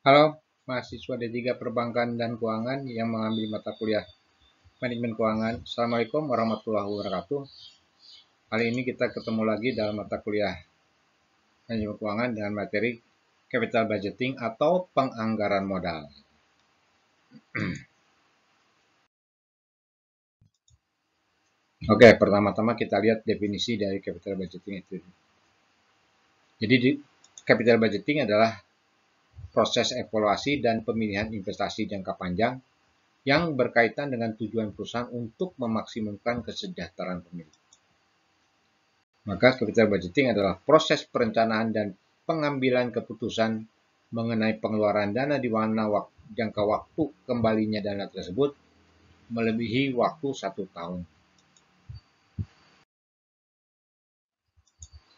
Halo, mahasiswa D3 Perbankan dan Keuangan yang mengambil mata kuliah Manajemen Keuangan. Assalamualaikum warahmatullahi wabarakatuh. Kali ini kita ketemu lagi dalam mata kuliah Manajemen Keuangan dengan materi Capital Budgeting atau penganggaran modal. Oke, pertama-tama kita lihat definisi dari Capital Budgeting itu. Jadi, Capital Budgeting adalah proses evaluasi dan pemilihan investasi jangka panjang yang berkaitan dengan tujuan perusahaan untuk memaksimumkan kesejahteraan pemilik. Maka capital budgeting adalah proses perencanaan dan pengambilan keputusan mengenai pengeluaran dana di mana jangka waktu kembalinya dana tersebut melebihi waktu 1 tahun.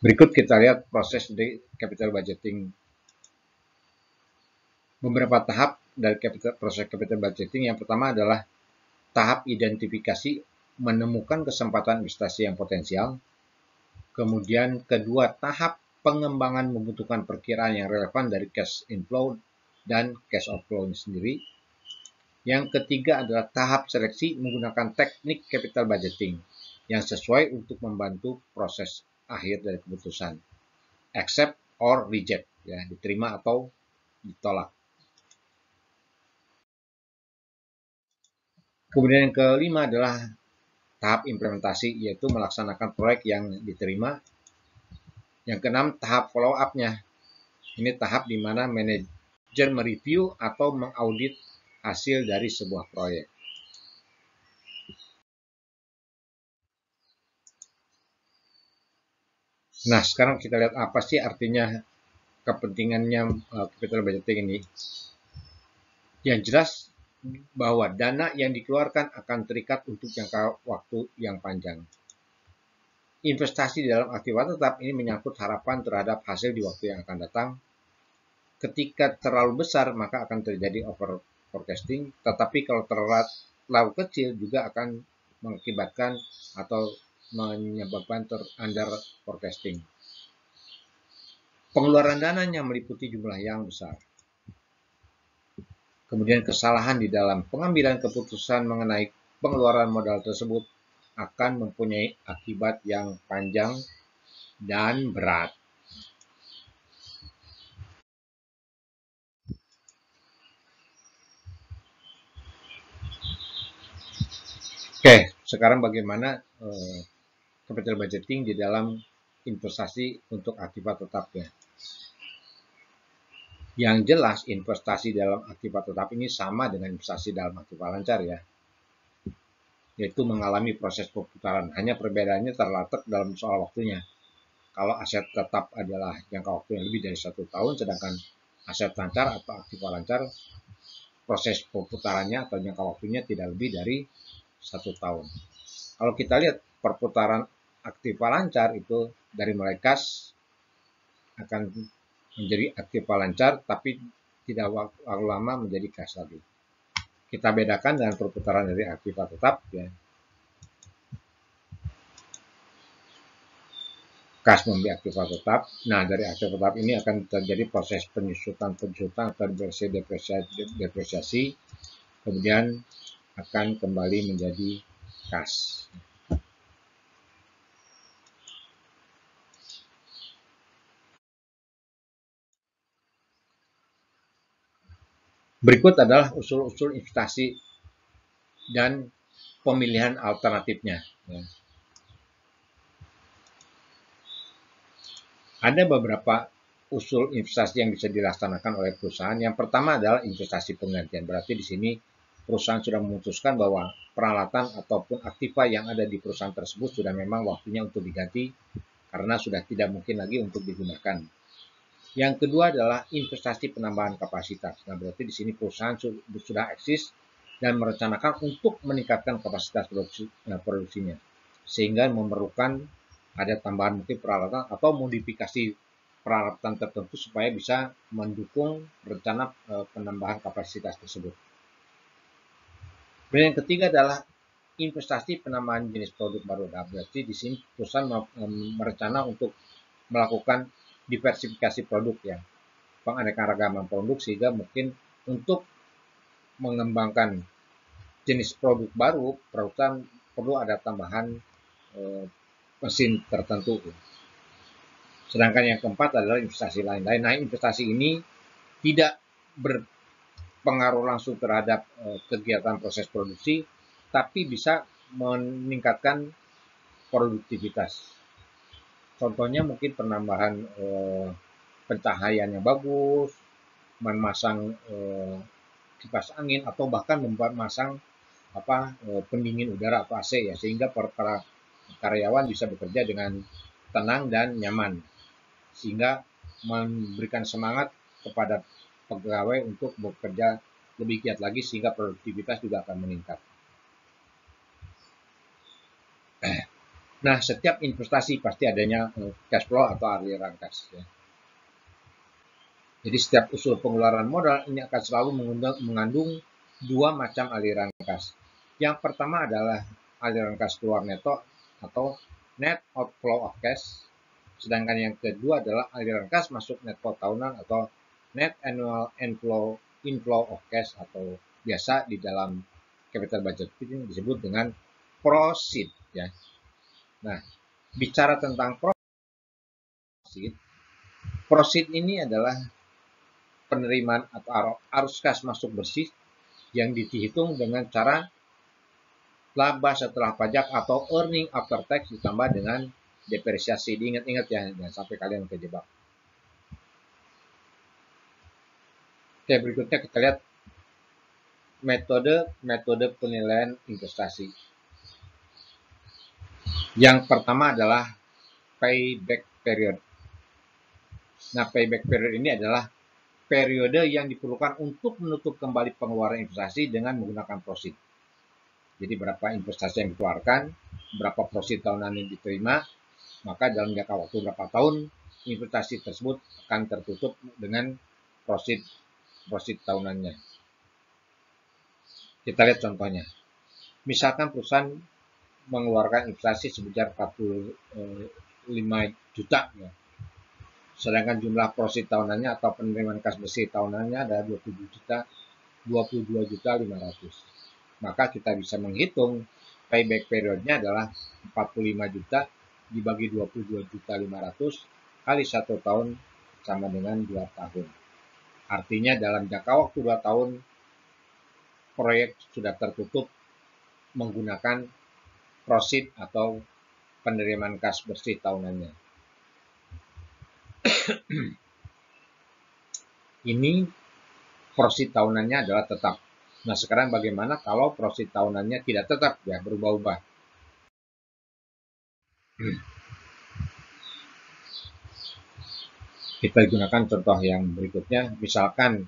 Berikut kita lihat proses di capital budgeting. Beberapa tahap dari proses capital budgeting. Yang pertama adalah tahap identifikasi, menemukan kesempatan investasi yang potensial. Kemudian kedua, tahap pengembangan membutuhkan perkiraan yang relevan dari cash inflow dan cash outflow sendiri. Yang ketiga adalah tahap seleksi menggunakan teknik capital budgeting yang sesuai untuk membantu proses akhir dari keputusan. Accept or reject, ya, diterima atau ditolak. Kemudian yang kelima adalah tahap implementasi, yaitu melaksanakan proyek yang diterima. Yang keenam, tahap follow up-nya. Ini tahap di mana manajer mereview atau mengaudit hasil dari sebuah proyek. Nah, sekarang kita lihat apa sih artinya kepentingannya capital budgeting ini. Yang jelas bahwa dana yang dikeluarkan akan terikat untuk jangka waktu yang panjang. Investasi di dalam aktiva tetap ini menyangkut harapan terhadap hasil di waktu yang akan datang. Ketika terlalu besar, maka akan terjadi over forecasting, tetapi kalau terlalu kecil juga akan mengakibatkan atau menyebabkan under forecasting. Pengeluaran dananya meliputi jumlah yang besar. Kemudian kesalahan di dalam pengambilan keputusan mengenai pengeluaran modal tersebut akan mempunyai akibat yang panjang dan berat. Oke, sekarang bagaimana capital budgeting di dalam investasi untuk aktiva tetap, ya. Yang jelas investasi dalam aktiva tetap ini sama dengan investasi dalam aktiva lancar, ya, yaitu mengalami proses perputaran. Hanya perbedaannya terletak dalam soal waktunya. Kalau aset tetap adalah jangka waktu yang lebih dari 1 tahun, sedangkan aset lancar atau aktiva lancar proses perputarannya atau jangka waktunya tidak lebih dari 1 tahun. Kalau kita lihat perputaran aktiva lancar itu dari mulai kas akan menjadi aktiva lancar, tapi tidak waktu lama menjadi kas lagi. Kita bedakan dengan perputaran dari aktiva tetap, ya. Kas membeli aktiva tetap. Nah, dari aktiva tetap ini akan terjadi proses penyusutan atau depresiasi, kemudian akan kembali menjadi kas. Berikut adalah usul-usul investasi dan pemilihan alternatifnya. Ada beberapa usul investasi yang bisa dilaksanakan oleh perusahaan. Yang pertama adalah investasi penggantian. Berarti di sini perusahaan sudah memutuskan bahwa peralatan ataupun aktiva yang ada di perusahaan tersebut sudah memang waktunya untuk diganti karena sudah tidak mungkin lagi untuk digunakan. Yang kedua adalah investasi penambahan kapasitas. Nah, berarti di sini perusahaan sudah eksis dan merencanakan untuk meningkatkan kapasitas produksinya, sehingga memerlukan ada tambahan mungkin peralatan atau modifikasi peralatan tertentu supaya bisa mendukung rencana penambahan kapasitas tersebut. Dan yang ketiga adalah investasi penambahan jenis produk baru. Nah, berarti di sini perusahaan merencana untuk melakukan diversifikasi produk, ya. penganeka-ragaman produk, sehingga mungkin untuk mengembangkan jenis produk baru, perusahaan perlu ada tambahan mesin tertentu. Sedangkan yang keempat adalah investasi lain-lain. Nah, investasi ini tidak berpengaruh langsung terhadap kegiatan proses produksi, tapi bisa meningkatkan produktivitas. Contohnya mungkin penambahan pencahayaan yang bagus, memasang kipas angin, atau bahkan memasang pendingin udara atau AC ya, sehingga para karyawan bisa bekerja dengan tenang dan nyaman, sehingga memberikan semangat kepada pegawai untuk bekerja lebih giat lagi, sehingga produktivitas juga akan meningkat. Nah, setiap investasi pasti adanya cash flow atau aliran kas. Ya. Jadi setiap usul pengeluaran modal ini akan selalu mengandung dua macam aliran kas. Yang pertama adalah aliran kas keluar neto atau net outflow of cash. Sedangkan yang kedua adalah aliran kas masuk neto tahunan atau net annual inflow of cash, atau biasa di dalam capital budget ini disebut dengan proceed ya. Nah, bicara tentang proceed ini adalah penerimaan atau arus kas masuk bersih yang dihitung dengan cara laba setelah pajak atau earning after tax ditambah dengan depresiasi. Diingat-ingat ya, jangan sampai kalian kejebak. Oke, berikutnya kita lihat metode penilaian investasi. Yang pertama adalah payback period. Nah, payback period ini adalah periode yang diperlukan untuk menutup kembali pengeluaran investasi dengan menggunakan proceed. Jadi berapa investasi yang dikeluarkan, berapa proceed tahunan yang diterima, maka dalam jangka waktu berapa tahun investasi tersebut akan tertutup dengan proceed tahunannya. Kita lihat contohnya. Misalkan perusahaan mengeluarkan investasi sebesar 45 juta ya. Sedangkan jumlah proceed tahunannya atau penerimaan kas bersih tahunannya adalah 22 juta 500. Maka kita bisa menghitung payback periodnya adalah 45 juta dibagi 22 juta 500 kali 1 tahun sama dengan 2 tahun. Artinya dalam jangka waktu 2 tahun proyek sudah tertutup menggunakan proceed atau penerimaan kas bersih tahunannya. Ini proceed tahunannya adalah tetap. Nah, sekarang bagaimana kalau proceed tahunannya tidak tetap ya, berubah-ubah? Kita gunakan contoh yang berikutnya. Misalkan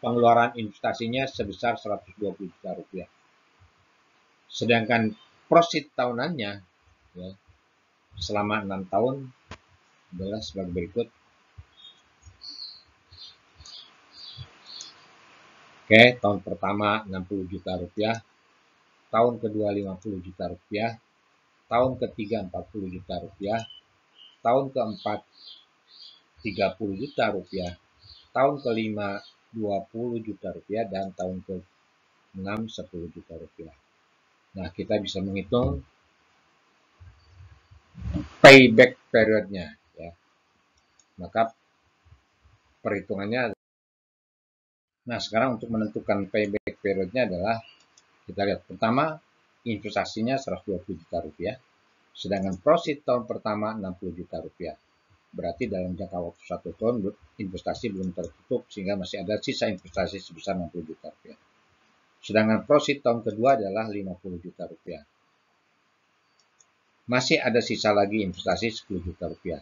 pengeluaran investasinya sebesar 120 juta rupiah. Sedangkan proceed tahunannya ya, selama 6 tahun adalah sebagai berikut. Oke, tahun pertama 60 juta rupiah, tahun kedua 50 juta rupiah, tahun ketiga 40 juta rupiah, tahun keempat 30 juta rupiah, tahun kelima 20 juta rupiah, dan tahun ke-6 10 juta rupiah. Nah, kita bisa menghitung payback periodnya ya. Maka perhitungannya. Nah, sekarang untuk menentukan payback periodnya adalah kita lihat pertama investasinya 120 juta rupiah, sedangkan proceed tahun pertama 60 juta rupiah. Berarti dalam jangka waktu 1 tahun investasi belum tertutup sehingga masih ada sisa investasi sebesar 60 juta rupiah. Sedangkan proceed tahun kedua adalah 50 juta rupiah. Masih ada sisa lagi investasi 10 juta rupiah.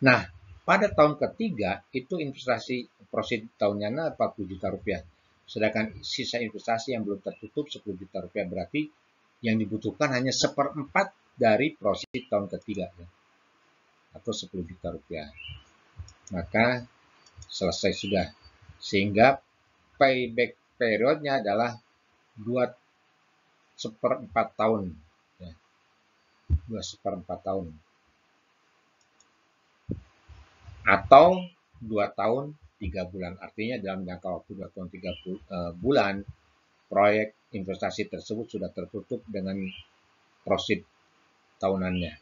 Nah, pada tahun ketiga itu investasi proceed tahunnya 40 juta rupiah. Sedangkan sisa investasi yang belum tertutup 10 juta rupiah, berarti yang dibutuhkan hanya 1/4 dari proceed tahun ketiga ya, atau 10 juta rupiah. Maka selesai sudah. Sehingga payback periodnya adalah 2/4 tahun ya. 2/4 tahun atau 2 tahun 3 bulan. Artinya dalam jangka waktu 2 tahun 3 bulan, proyek investasi tersebut sudah tertutup dengan profit tahunannya.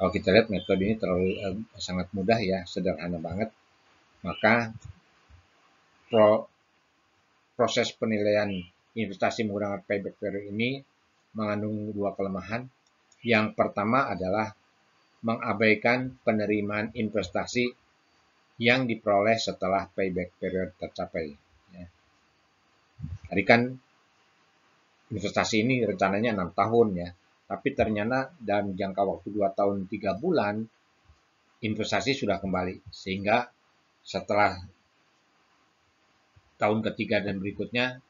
Kalau kita lihat metode ini terlalu sangat mudah ya, sederhana banget. Maka proses penilaian investasi menggunakan payback period ini mengandung dua kelemahan. Yang pertama adalah mengabaikan penerimaan investasi yang diperoleh setelah payback period tercapai. Ya. Tadi kan investasi ini rencananya 6 tahun ya, tapi ternyata dalam jangka waktu 2 tahun 3 bulan investasi sudah kembali, sehingga setelah tahun ketiga dan berikutnya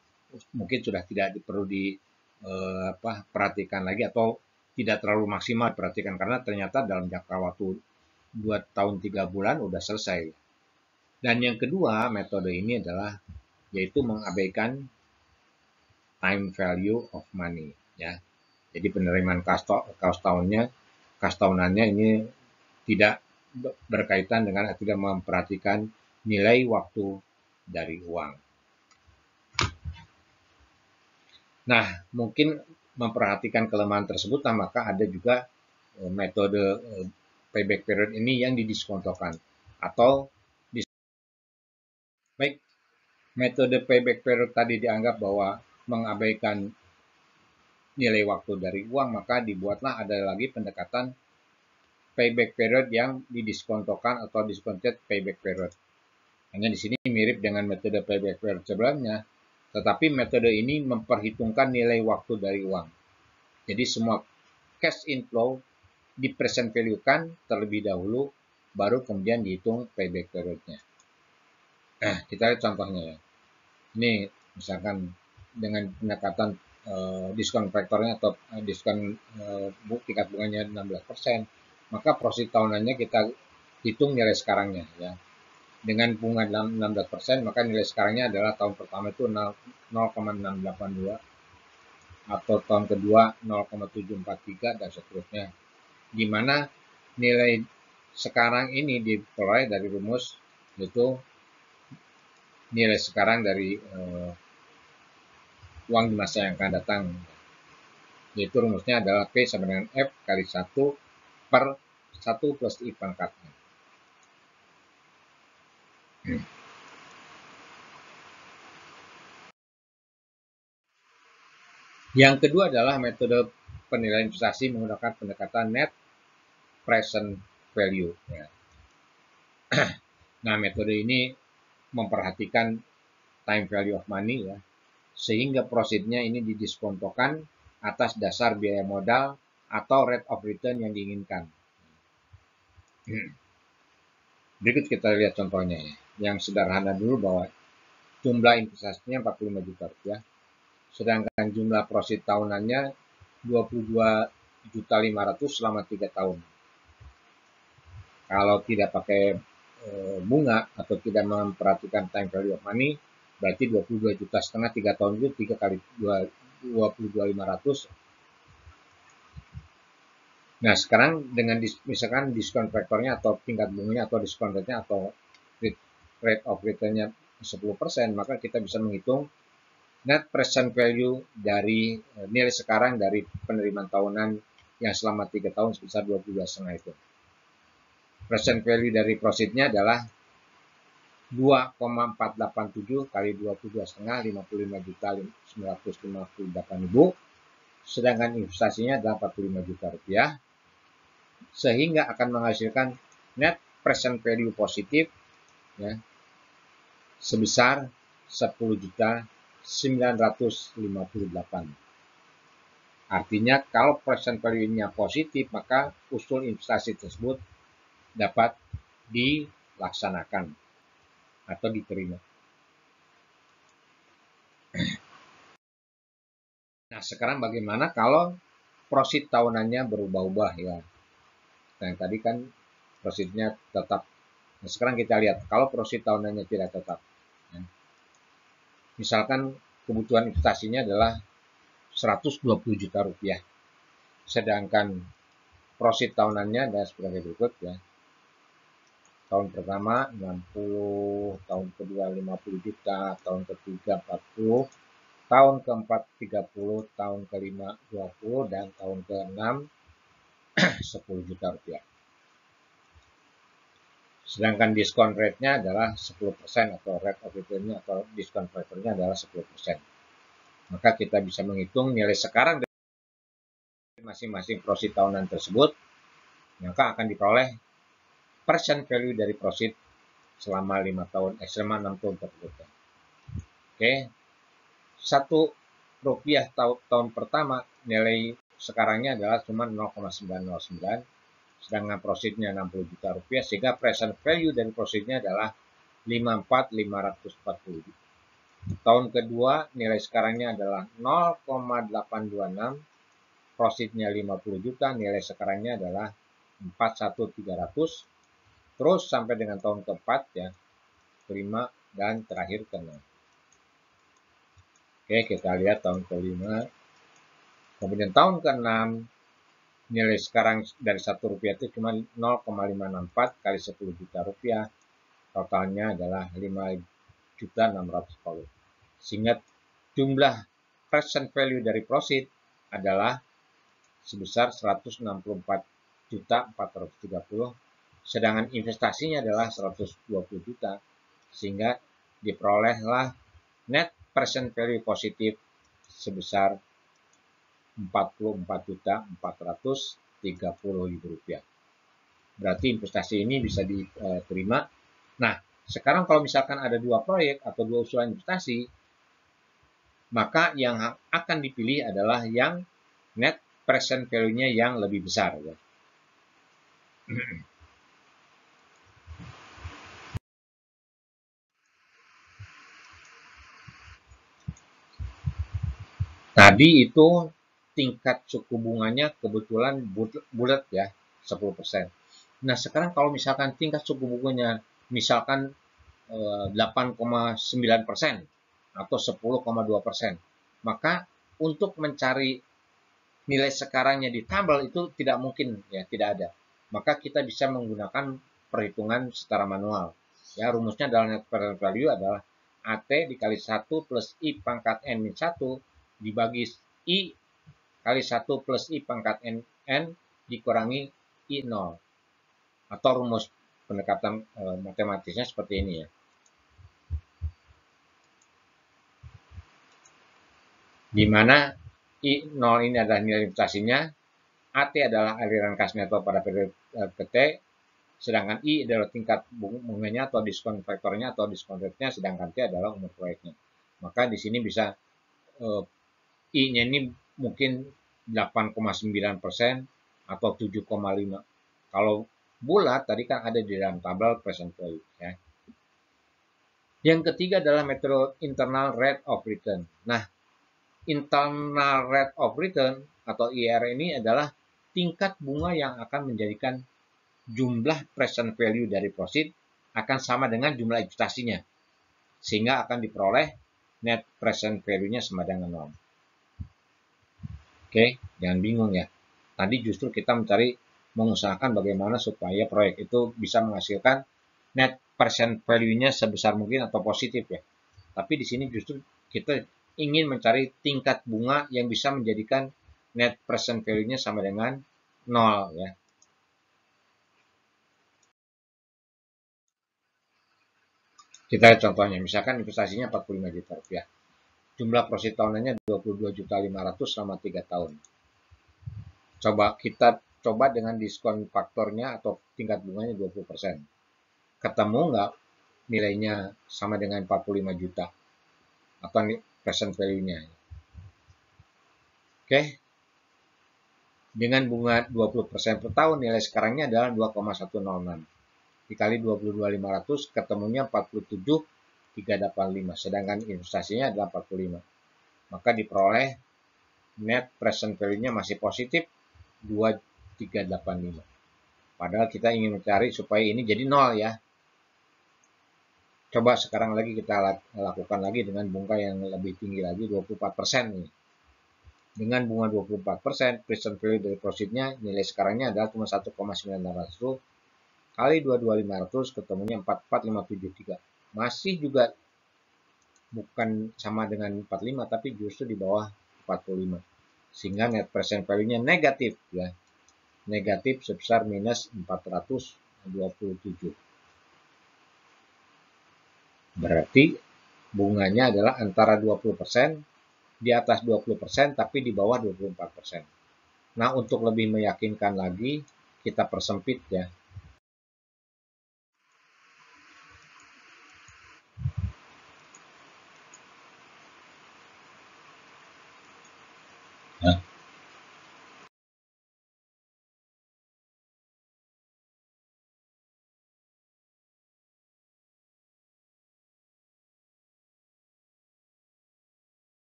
mungkin sudah tidak perlu diperhatikan lagi atau tidak terlalu maksimal diperhatikan karena ternyata dalam jangka waktu 2 tahun 3 bulan udah selesai. Dan yang kedua metode ini adalah yaitu mengabaikan time value of money ya. Jadi penerimaan kas tahunannya ini tidak berkaitan dengan tidak memperhatikan nilai waktu dari uang. Nah, mungkin memperhatikan kelemahan tersebut, maka ada juga metode payback period ini yang didiskontokan atau baik metode payback period tadi dianggap bahwa mengabaikan nilai waktu dari uang, maka dibuatlah ada lagi pendekatan payback period yang didiskontokan atau discounted payback period. Hanya di sini mirip dengan metode payback period sebelumnya, tetapi metode ini memperhitungkan nilai waktu dari uang. Jadi semua cash inflow di present value-kan terlebih dahulu, baru kemudian dihitung payback period-nya. Nah, kita lihat contohnya ya. Ini misalkan dengan pendekatan diskon faktornya atau diskon tingkat bunganya 16%, maka profit tahunannya kita hitung nilai sekarangnya ya. Dengan bunga 16%, maka nilai sekarangnya adalah tahun pertama itu 0,682 atau tahun kedua 0,743 dan seterusnya. Di mana nilai sekarang ini diperoleh dari rumus yaitu nilai sekarang dari uang di masa yang akan datang. Yaitu rumusnya adalah P sama dengan F kali 1 per 1 plus I pangkatnya. Yang kedua adalah metode penilaian investasi menggunakan pendekatan net present value. Ya. Nah, metode ini memperhatikan time value of money ya, sehingga profitnya ini didiskontokan atas dasar biaya modal atau rate of return yang diinginkan. Berikut kita lihat contohnya ya. Yang sederhana dulu bahwa jumlah investasinya 45 juta rupiah, sedangkan jumlah profit tahunannya 22.500.000 selama 3 tahun. Kalau tidak pakai bunga atau tidak memperhatikan time value of money, berarti 22,5 juta 3 tahun itu 3 kali 22.500. Nah, sekarang dengan misalkan diskon faktornya atau tingkat bunganya atau diskon rate-nya atau rate of return-nya 10%, maka kita bisa menghitung net present value dari nilai sekarang dari penerimaan tahunan yang selama 3 tahun sebesar 22,5 itu. Present value dari profitnya adalah 2,487 kali 22,5, 55.958.000, sedangkan investasinya adalah 45 juta rupiah, sehingga akan menghasilkan net present value positif ya, sebesar 10.958. Artinya kalau present value-nya positif, maka usul investasi tersebut dapat dilaksanakan atau diterima. Nah, sekarang bagaimana kalau profit tahunannya berubah-ubah ya. Nah, yang tadi kan profitnya tetap. Nah, sekarang kita lihat kalau profit tahunannya tidak tetap. Ya. Misalkan kebutuhan investasinya adalah 120 juta rupiah. Sedangkan profit tahunannya adalah sebagai berikut ya. tahun pertama 60, tahun kedua 50 juta, tahun ketiga 40, tahun keempat 30, tahun kelima 20, dan tahun keenam 10 juta rupiah. Sedangkan diskon rate-nya adalah 10% atau rate of return-nya atau diskon factor-nya adalah 10%. Maka kita bisa menghitung nilai sekarang dari masing-masing prosit tahunan tersebut, maka akan diperoleh present value dari prosit selama 5 tahun, selama 6 tahun tersebut. Oke, 1 rupiah tahun pertama nilai sekarangnya adalah cuma 0,909, sedangkan prositnya 60 juta rupiah, sehingga present value dari prositnya adalah 54.540. Tahun kedua nilai sekarangnya adalah 0,826, prositnya 50 juta, nilai sekarangnya adalah 41.300, terus sampai dengan tahun keempat ya, kelima, dan terakhir ke-6. Oke, kita lihat tahun kelima. Kemudian tahun ke-6 nilai sekarang dari 1 rupiah itu cuma 0,564 kali 10 juta rupiah, totalnya adalah 5.640. Sehingga jumlah present value dari profit adalah sebesar 164.430, sedangkan investasinya adalah 120 juta, sehingga diperolehlah net present value positif sebesar 44.430.000 rupiah. Berarti investasi ini bisa diterima. Nah, sekarang kalau misalkan ada 2 proyek atau 2 usulan investasi, maka yang akan dipilih adalah yang net present value-nya yang lebih besar. Ya. Tadi itu tingkat suku bunganya kebetulan bulat ya, 10%. Nah, sekarang kalau misalkan tingkat suku bunganya misalkan 8,9% atau 10,2%, maka untuk mencari nilai sekarangnya di tabel itu tidak mungkin ya, tidak ada. Maka kita bisa menggunakan perhitungan secara manual. Ya, rumusnya adalah net present value adalah AT dikali 1 plus I pangkat N min 1 dibagi I kali 1 plus I pangkat N dikurangi I 0. Atau rumus pendekatan matematisnya seperti ini ya. Di mana I0 ini adalah nilai investasinya, AT adalah aliran kas neto pada periode PT, sedangkan I adalah tingkat bunganya atau diskon faktornya atau diskon rate-nya, sedangkan T adalah umur proyeknya. Maka di sini bisa I-nya ini mungkin 8,9% atau 7,5. Kalau bulat tadi kan ada di dalam tabel present value ya. Yang ketiga adalah metode internal rate of return. Nah, internal rate of return atau IR ini adalah tingkat bunga yang akan menjadikan jumlah present value dari profit akan sama dengan jumlah investasinya, sehingga akan diperoleh net present value-nya sama dengan 0. Oke, jangan bingung ya. Tadi justru kita mengusahakan bagaimana supaya proyek itu bisa menghasilkan net present value-nya sebesar mungkin atau positif ya. Tapi di sini justru kita ingin mencari tingkat bunga yang bisa menjadikan net present value-nya sama dengan 0 ya. Kita lihat contohnya, misalkan investasinya 45 juta rupiah. Jumlah profit tahunannya 22.500.000 selama 3 tahun. Kita coba dengan diskon faktornya atau tingkat bunganya 20%. Ketemu nggak nilainya sama dengan 45 juta? Atau present value-nya? Oke. Dengan bunga 20% per tahun, nilai sekarangnya adalah 2,106. Dikali 22.500, ketemunya 47.385. Sedangkan investasinya adalah 45. Maka diperoleh net present value-nya masih positif 2.385. Padahal kita ingin mencari supaya ini jadi 0 ya. Coba sekarang lagi kita lakukan lagi dengan bunga yang lebih tinggi lagi, 24% nih. Dengan bunga 24%, present value dari profitnya nilai sekarangnya adalah cuma 1,900, kali 22.500 ketemunya 44.573. Masih juga bukan sama dengan 45 tapi justru di bawah 45. Sehingga net present value-nya negatif ya. Negatif sebesar minus 427. Berarti bunganya adalah antara 20%, di atas 20% tapi di bawah 24%. Nah, untuk lebih meyakinkan lagi, kita persempit ya.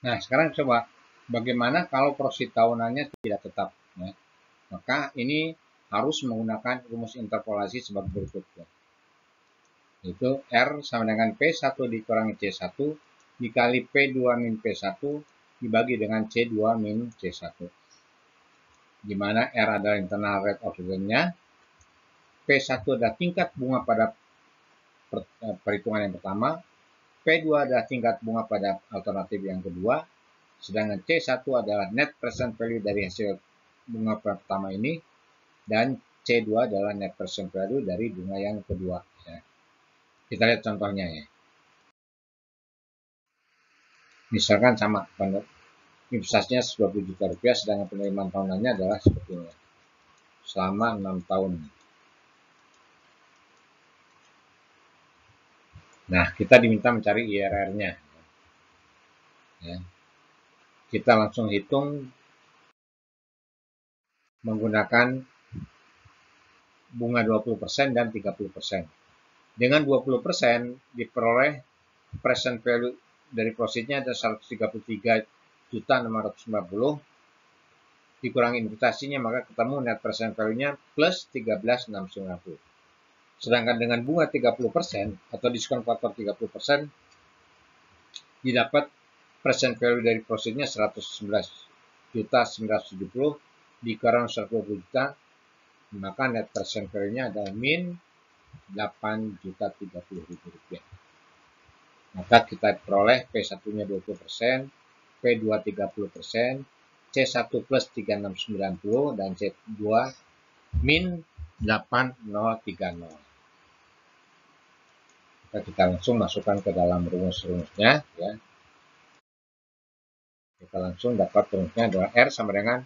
Nah, sekarang coba bagaimana kalau profit tahunannya tidak tetap ya. Maka ini harus menggunakan rumus interpolasi sebagai berikut ya. Itu R sama dengan P1 dikurangi C1 dikali P2 min P1 dibagi dengan C2 min C1. Di mana R adalah internal rate of return-nya, P1 adalah tingkat bunga pada perhitungan yang pertama, P2 adalah tingkat bunga pada alternatif yang kedua, sedangkan C1 adalah net present value dari hasil bunga pertama ini, dan C2 adalah net present value dari bunga yang kedua. Ya. Kita lihat contohnya ya. Misalkan sama, investasinya 20 juta rupiah, sedangkan penerimaan tahunannya adalah seperti ini. Selama 6 tahun. Nah, kita diminta mencari IRR-nya. Ya. Kita langsung hitung menggunakan bunga 20% dan 30%. Dengan 20% diperoleh present value dari profitnya ada 133.650 dikurangi investasinya, maka ketemu net present value-nya plus 13.690. Sedangkan dengan bunga 30% atau diskon faktor 30% didapat present value dari profitnya 111.970 dikurang 120 juta, maka net present value-nya adalah min 8.030.000 rupiah. Maka kita peroleh P1-nya 20%, P2 30%, C1 plus 3690 dan C2 min 8030. Kita langsung masukkan ke dalam rumus-rumusnya ya. Kita langsung dapat rumusnya adalah R sama dengan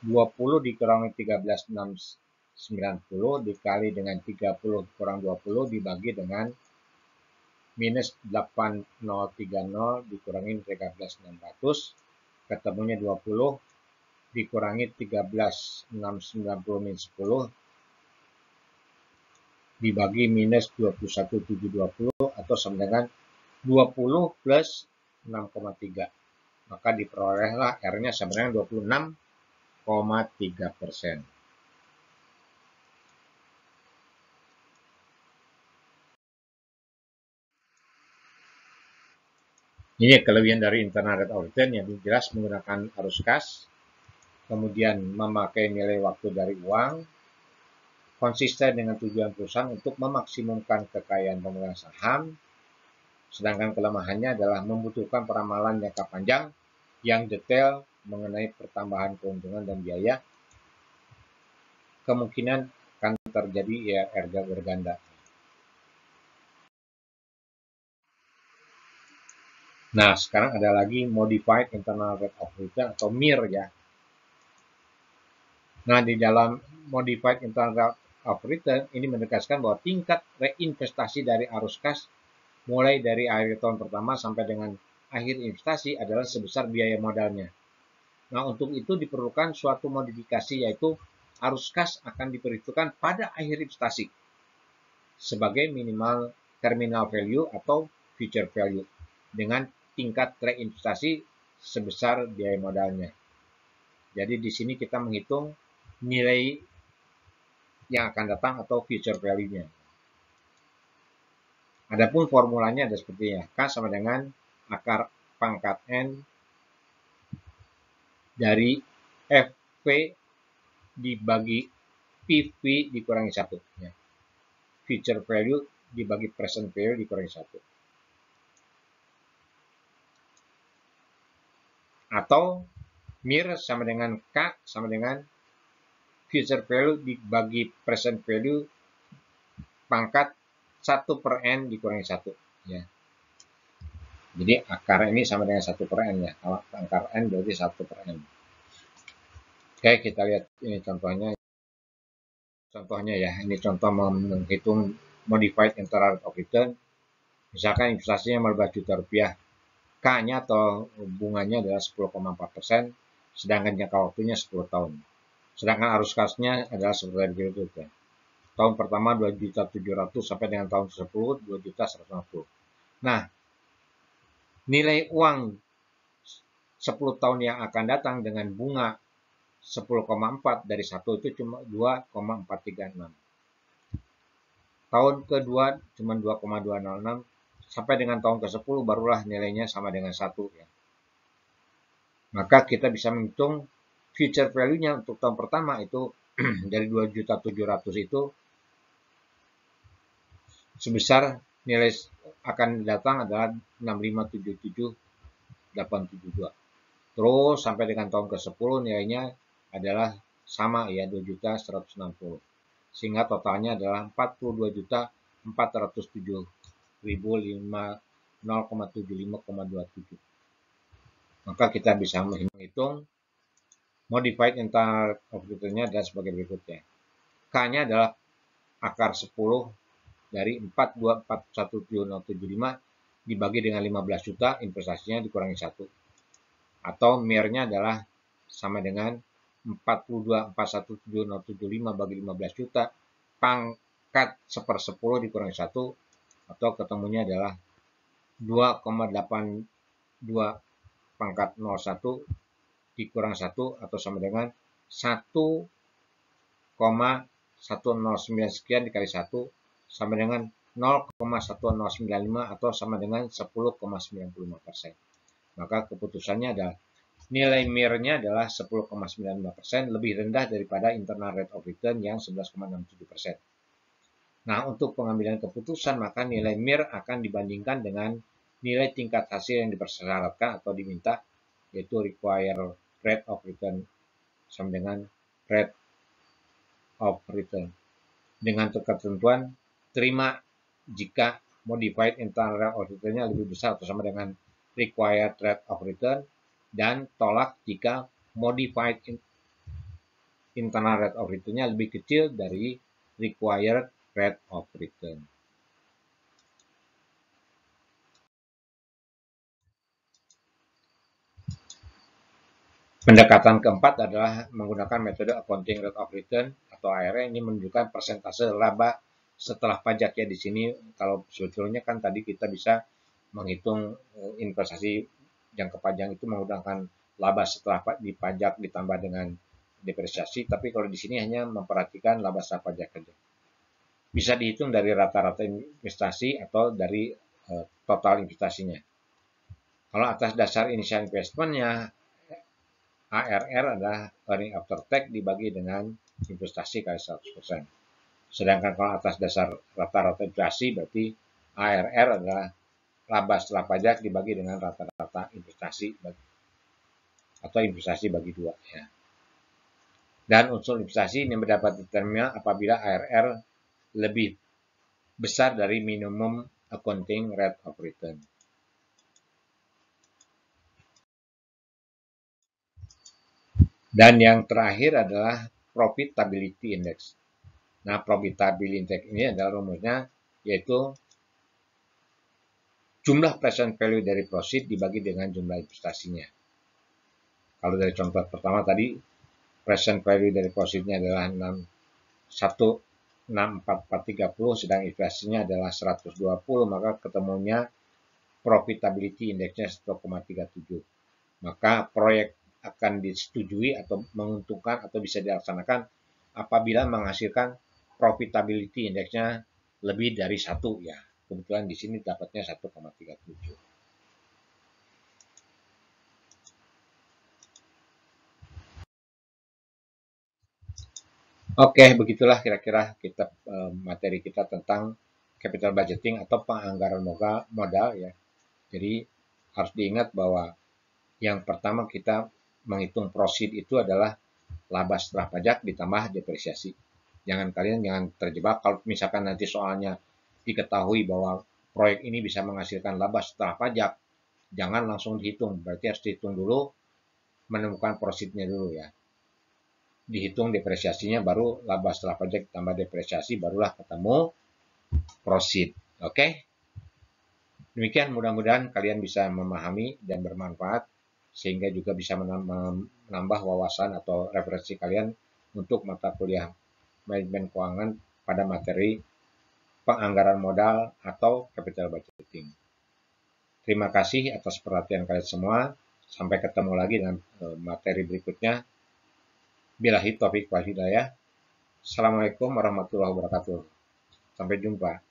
20 dikurangi 13.690 dikali dengan 30 kurang 20 dibagi dengan minus 8030 dikurangi 13.600 ketemunya 20 dikurangi 13.690 min 10 dibagi minus 21.720 atau sama dengan 20 plus 6,3. Maka diperolehlah R-nya sama dengan 26,3%. Ini kelebihan dari internal rate of return yang jelas menggunakan arus kas, kemudian memakai nilai waktu dari uang, konsisten dengan tujuan perusahaan untuk memaksimumkan kekayaan pemegang saham, sedangkan kelemahannya adalah membutuhkan peramalan jangka panjang yang detail mengenai pertambahan keuntungan dan biaya, kemungkinan akan terjadi IRR berganda. Nah, sekarang ada lagi Modified Internal Rate of Return atau MIR ya. Nah, di dalam Modified Internal Rate of Return ini menegaskan bahwa tingkat reinvestasi dari arus kas mulai dari akhir tahun pertama sampai dengan akhir investasi adalah sebesar biaya modalnya. Nah, untuk itu diperlukan suatu modifikasi yaitu arus kas akan diperhitungkan pada akhir investasi sebagai minimal terminal value atau future value dengan tingkat reinvestasi sebesar biaya modalnya. Jadi di sini kita menghitung nilai yang akan datang atau future value-nya. Adapun formulanya ada seperti ya, K sama dengan akar pangkat N dari FV dibagi PV dikurangi 1. Ya. Future value dibagi present value dikurangi 1. Atau MIR sama dengan K sama dengan future value dibagi present value pangkat 1 per N dikurangi 1. Ya. Jadi akar ini sama dengan 1 per N ya. Kalau akar N berarti 1 per N. Oke, kita lihat ini contohnya. Contohnya ya, ini contoh menghitung modified internal rate of return. Misalkan investasinya 15 juta rupiah. K-nya atau bunganya adalah 10,4%, sedangkan jangka waktunya 10 tahun. Sedangkan arus kasnya adalah seperti berikut ya. Tahun pertama 2.700.000 sampai dengan tahun ke-10 2.150.000. Nah, nilai uang 10 tahun yang akan datang dengan bunga 10,4 dari 1 itu cuma 2,436. Tahun kedua cuma 2,206 sampai dengan tahun ke-10 barulah nilainya sama dengan 1 ya. Maka kita bisa menghitung future value-nya untuk tahun pertama itu dari 2.700.000 itu sebesar nilai akan datang adalah 6577.872. Terus sampai dengan tahun ke-10 nilainya adalah sama ya 2.160. Sehingga totalnya adalah 42.407.000,75,27. Maka kita bisa menghitung modified internal rate of return-nya adalah sebagai berikutnya. K-nya adalah akar 10 dari 42.401.075 dibagi dengan 15 juta, investasinya dikurangi 1. Atau MIR-nya adalah sama dengan 42.401.075 bagi 15 juta, pangkat 1/10 dikurangi 1, atau ketemunya adalah 2,82 pangkat 01 dikurang 1 atau sama dengan 1,109 sekian dikali 1 sama dengan 0,1095 atau sama dengan 10,95%. Maka keputusannya adalah nilai MIR-nya adalah 10,95%, lebih rendah daripada internal rate of return yang 11,67%. Nah, untuk pengambilan keputusan maka nilai MIR akan dibandingkan dengan nilai tingkat hasil yang dipersyaratkan atau diminta, yaitu required rate of return sama dengan rate of return. Dengan ketentuan terima jika modified internal rate of return-nya lebih besar atau sama dengan required rate of return, dan tolak jika modified internal rate of return-nya lebih kecil dari required rate of return. Pendekatan keempat adalah menggunakan metode accounting rate of return atau ARR. Ini menunjukkan persentase laba setelah pajak ya. Di sini kalau sebetulnya kan tadi kita bisa menghitung investasi jangka panjang itu menggunakan laba setelah dipajak ditambah dengan depresiasi, tapi kalau di sini hanya memperhatikan laba setelah pajak saja. Bisa dihitung dari rata-rata investasi atau dari total investasinya. Kalau atas dasar initial investment-nya, ARR adalah earning after tax dibagi dengan investasi kali 100%. Sedangkan kalau atas dasar rata-rata inflasi berarti ARR adalah laba setelah pajak dibagi dengan rata-rata investasi atau investasi bagi 2 ya. Dan unsur investasi ini mendapat determinan apabila ARR lebih besar dari minimum accounting rate of return. Dan yang terakhir adalah profitability index. Nah, profitability index ini adalah rumusnya yaitu jumlah present value dari profit dibagi dengan jumlah investasinya. Kalau dari contoh pertama tadi, present value dari profitnya adalah 164,430, sedang investasinya adalah 120, maka ketemunya profitability indexnya 1,37. Maka proyek akan disetujui atau menguntungkan atau bisa dilaksanakan apabila menghasilkan profitability indexnya lebih dari 1 ya. Kebetulan di sini dapatnya 1,37. Oke, begitulah kira-kira kita materi kita tentang capital budgeting atau penganggaran modal ya. Jadi harus diingat bahwa yang pertama kita menghitung proceed itu adalah laba setelah pajak ditambah depresiasi. Kalian jangan terjebak kalau misalkan nanti soalnya diketahui bahwa proyek ini bisa menghasilkan laba setelah pajak, jangan langsung dihitung. Berarti harus dihitung dulu, menemukan proceednya dulu ya. Dihitung depresiasinya, baru laba setelah pajak tambah depresiasi, barulah ketemu proceed. Oke? Demikian, mudah-mudahan kalian bisa memahami dan bermanfaat sehingga juga bisa menambah wawasan atau referensi kalian untuk mata kuliah manajemen keuangan pada materi penganggaran modal atau capital budgeting. Terima kasih atas perhatian kalian semua. Sampai ketemu lagi dengan materi berikutnya. Billahi taufik wal hidayah. Assalamualaikum warahmatullahi wabarakatuh. Sampai jumpa.